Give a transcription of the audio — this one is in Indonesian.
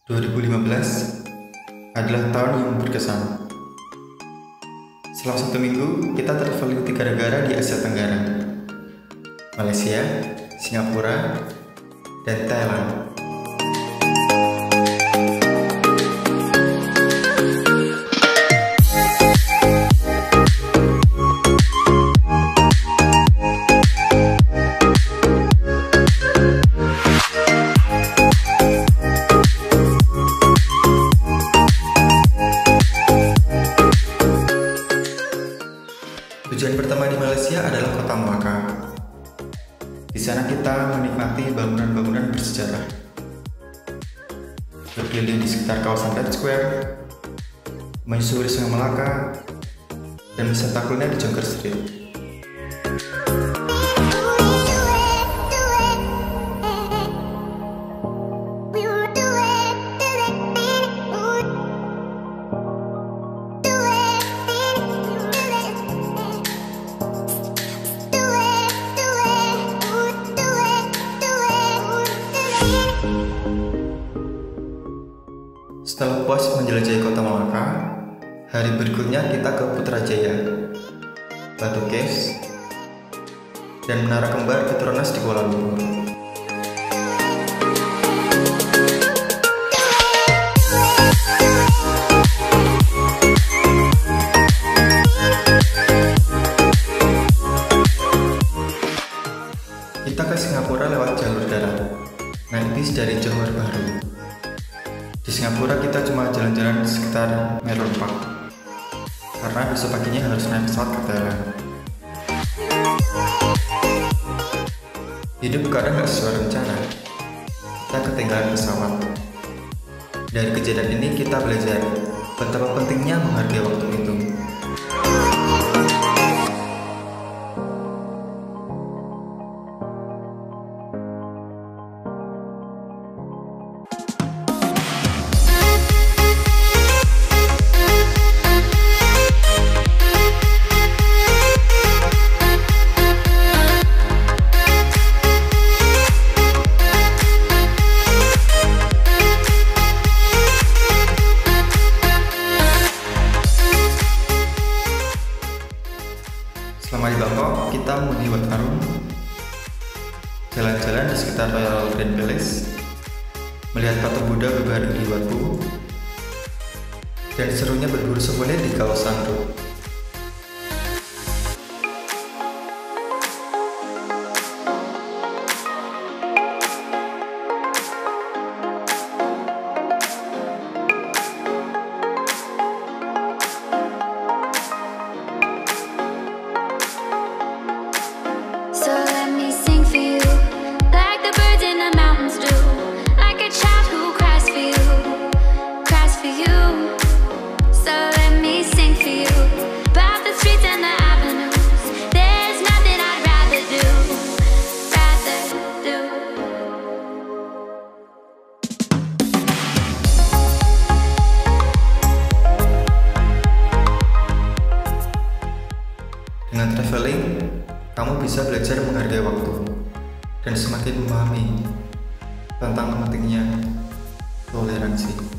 2015 adalah tahun yang berkesan. Selama 1 minggu, kita traveling 3 negara di Asia Tenggara: Malaysia, Singapura, dan Thailand. Tujuan pertama di Malaysia adalah kota Melaka. Di sana kita menikmati bangunan-bangunan bersejarah, berkeliling di sekitar kawasan Red Square, menyusuri Sungai Melaka, dan wisata kuliner di Jonker Street. Setelah puas menjelajahi kota Melaka, hari berikutnya kita ke Putrajaya, Batu Caves, dan Menara Kembar Petronas di Kuala Lumpur. Kita ke Singapura lewat jalur darat, naik bis dari Johor Bahru. Di Singapura kita cuma jalan-jalan di sekitar Melbourne Park, karena besok paginya harus naik pesawat ke Thailand. Hidup kadang gak sesuai rencana, kita ketinggalan pesawat. Dari kejadian ini kita belajar betapa pentingnya menghargai waktu itu. Selama di Bangkok, kita mengunjungi Wat Arun, jalan-jalan di sekitar Royal Grand Palace, melihat patung Buddha berbaring di Wat Phu, dan serunya berburu souvenir di kawasan Road. Dengan traveling, kamu bisa belajar menghargai waktu dan semakin memahami tentang pentingnya toleransi.